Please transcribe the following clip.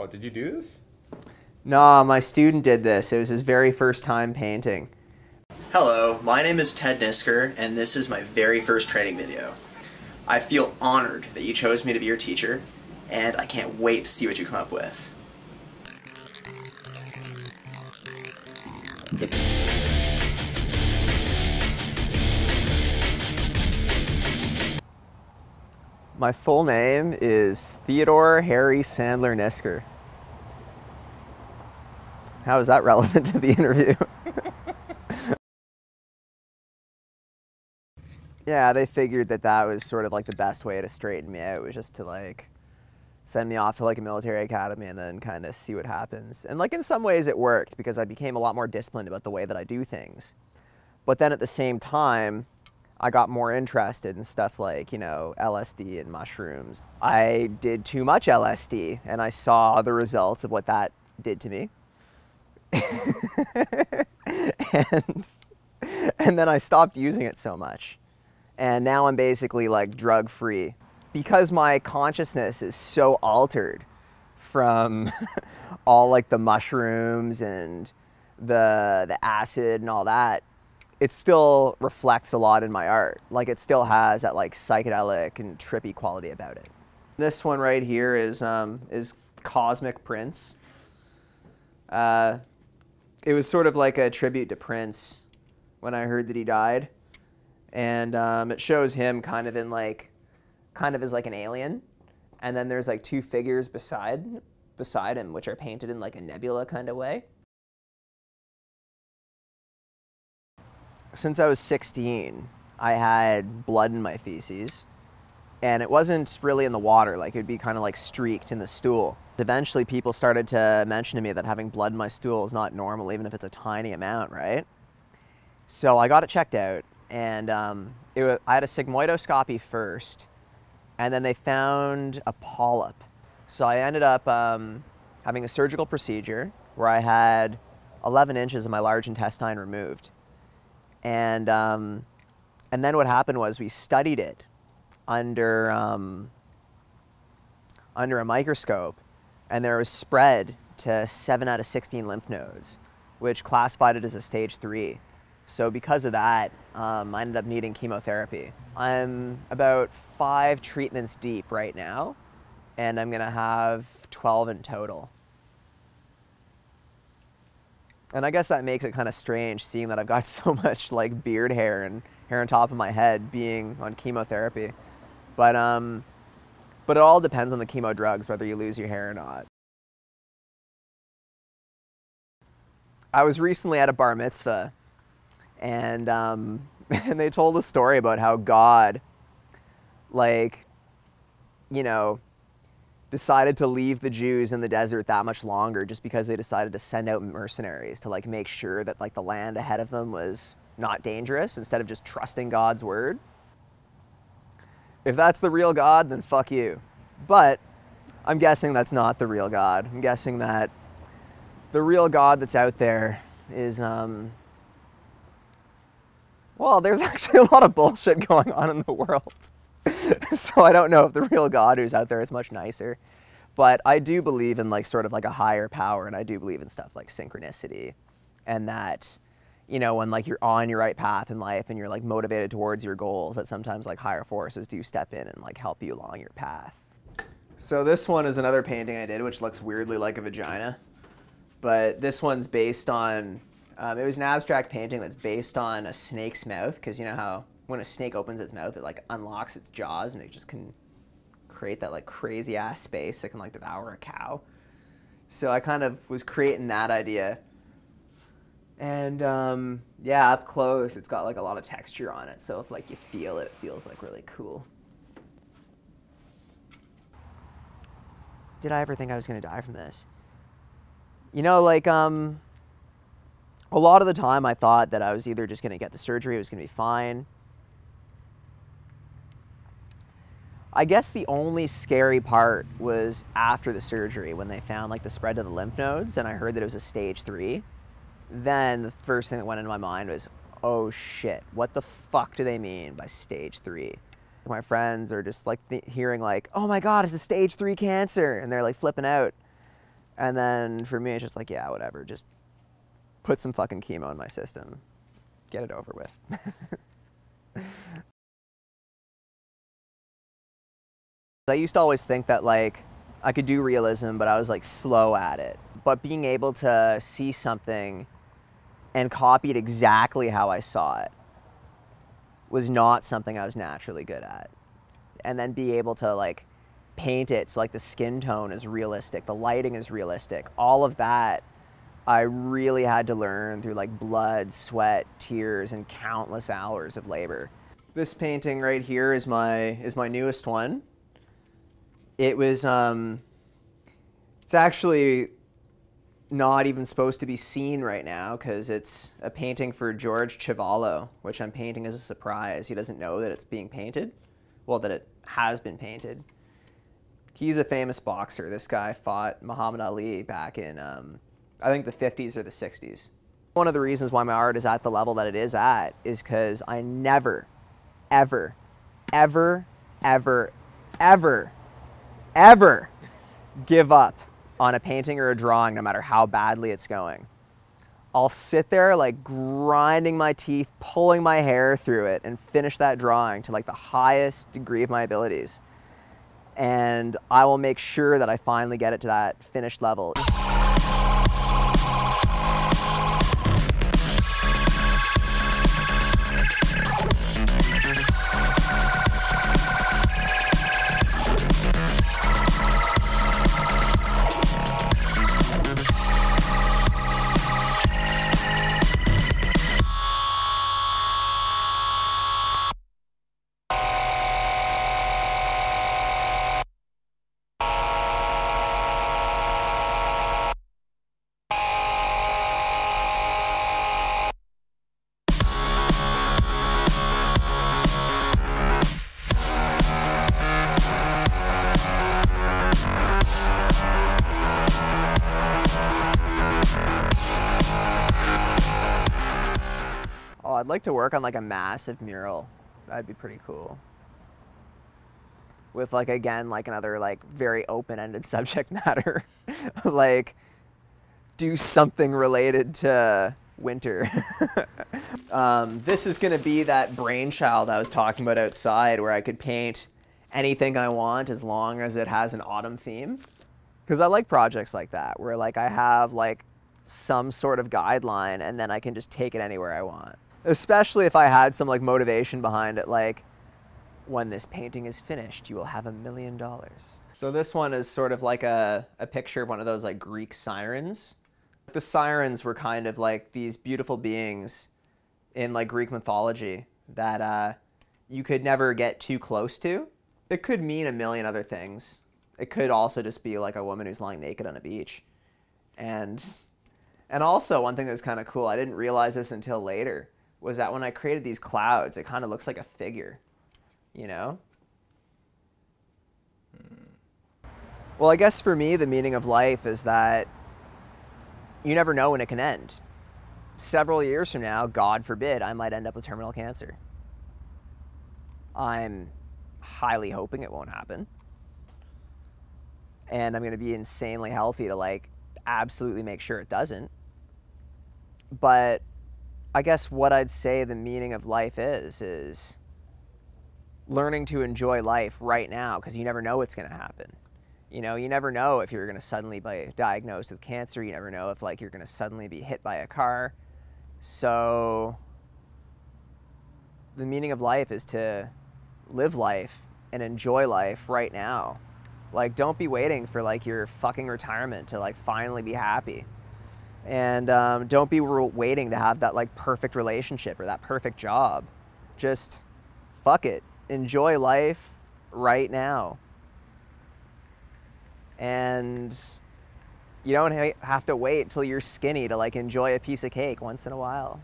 Oh, did you do this? No, my student did this. It was his very first time painting. Hello, my name is Ted Nisker, and this is my very first training video. I feel honored that you chose me to be your teacher, and I can't wait to see what you come up with. My full name is Theodore Harry Sandler Nisker. How is that relevant to the interview? Yeah, they figured that that was sort of like the best way to straighten me out, was just to like send me off to like a military academy and then kind of see what happens. And like in some ways it worked because I became a lot more disciplined about the way that I do things. But then at the same time, I got more interested in stuff like, you know, LSD and mushrooms. I did too much LSD and I saw the results of what that did to me. and then I stopped using it so much. And now I'm basically like drug free because my consciousness is so altered from all like the mushrooms and the acid and all that. It still reflects a lot in my art. Like it still has that like psychedelic and trippy quality about it. This one right here is Cosmic Prince. It was sort of like a tribute to Prince when I heard that he died. And it shows him kind of as like an alien. And then there's like two figures beside him, which are painted in like a nebula kind of way. Since I was 16, I had blood in my feces. And it wasn't really in the water, like it would be kind of like streaked in the stool. Eventually people started to mention to me that having blood in my stool is not normal, even if it's a tiny amount, right? So I got it checked out. And I had a sigmoidoscopy first, and then they found a polyp. So I ended up having a surgical procedure where I had 11 inches of my large intestine removed. And then what happened was we studied it under a microscope, and there was spread to 7 out of 16 lymph nodes, which classified it as a stage 3. So because of that, I ended up needing chemotherapy. I'm about 5 treatments deep right now, and I'm gonna have 12 in total. And I guess that makes it kind of strange seeing that I've got so much like beard hair and hair on top of my head being on chemotherapy. But it all depends on the chemo drugs, whether you lose your hair or not. I was recently at a bar mitzvah, and they told a story about how God, like, you know, decided to leave the Jews in the desert that much longer just because they decided to send out mercenaries to like make sure that like the land ahead of them was not dangerous instead of just trusting God's word. If that's the real God, then fuck you. But I'm guessing that's not the real God. I'm guessing that the real God that's out there is well, there's actually a lot of bullshit going on in the world. So I don't know if the real God who's out there is much nicer. But I do believe in like sort of like a higher power, and I do believe in stuff like synchronicity, and that, you know, when like you're on your right path in life and you're like motivated towards your goals, that sometimes like higher forces do step in and like help you along your path. So this one is another painting I did, which looks weirdly like a vagina. But this one's based on, it was an abstract painting that's based on a snake's mouth, because you know how when a snake opens its mouth, it like unlocks its jaws and it just can create that like crazy ass space that can like devour a cow. So I kind of was creating that idea. And yeah, up close, it's got like a lot of texture on it. So if like you feel it, it feels like really cool. Did I ever think I was gonna die from this? You know, like a lot of the time I thought that I was either just gonna get the surgery, it was gonna be fine. I guess the only scary part was after the surgery when they found like the spread to the lymph nodes and I heard that it was a stage 3. Then the first thing that went into my mind was, oh shit, what the fuck do they mean by stage 3? My friends are just like hearing like, oh my God, it's a stage 3 cancer. And they're like flipping out. And then for me, it's just like, yeah, whatever. Just put some fucking chemo in my system. Get it over with. I used to always think that like I could do realism, but I was like slow at it. But being able to see something and copy it exactly how I saw it was not something I was naturally good at. And then be able to like paint it so like the skin tone is realistic, the lighting is realistic, all of that I really had to learn through like blood, sweat, tears, and countless hours of labor. This painting right here is my newest one. It was it's actually not even supposed to be seen right now because it's a painting for George Chivallo, which I'm painting as a surprise. He doesn't know that it's being painted, well, that it has been painted. He's a famous boxer. This guy fought Muhammad Ali back in, I think the 50s or the 60s. One of the reasons why my art is at the level that it is at is because I never, ever, ever, ever, ever, ever give up on a painting or a drawing no matter how badly it's going. I'll sit there like grinding my teeth, pulling my hair through it, and finish that drawing to like the highest degree of my abilities. And I will make sure that I finally get it to that finished level. Oh, I'd like to work on like a massive mural. That'd be pretty cool. With like, again, like another like very open-ended subject matter. Like, do something related to winter. This is gonna be that brainchild I was talking about outside where I could paint anything I want as long as it has an autumn theme. Because I like projects like that, where like I have like some sort of guideline and then I can just take it anywhere I want. Especially if I had some like motivation behind it, like, when this painting is finished, you will have $1 million. So this one is sort of like a picture of one of those like Greek sirens. The sirens were kind of like these beautiful beings in like Greek mythology that you could never get too close to. It could mean a million other things. It could also just be like a woman who's lying naked on a beach. And also one thing that was kind of cool, I didn't realize this until later, was that when I created these clouds, it kind of looks like a figure, you know? Well, I guess for me, the meaning of life is that you never know when it can end. Several years from now, God forbid, I might end up with terminal cancer. I'm highly hoping it won't happen. And I'm gonna be insanely healthy to like absolutely make sure it doesn't. But I guess what I'd say the meaning of life is learning to enjoy life right now, because you never know what's gonna happen. You know, you never know if you're gonna suddenly be diagnosed with cancer. You never know if like you're gonna suddenly be hit by a car. So the meaning of life is to live life and enjoy life right now. Like, don't be waiting for like your fucking retirement to like finally be happy. And don't be waiting to have that like perfect relationship or that perfect job. Just fuck it. Enjoy life right now. And you don't have to wait till you're skinny to like enjoy a piece of cake once in a while.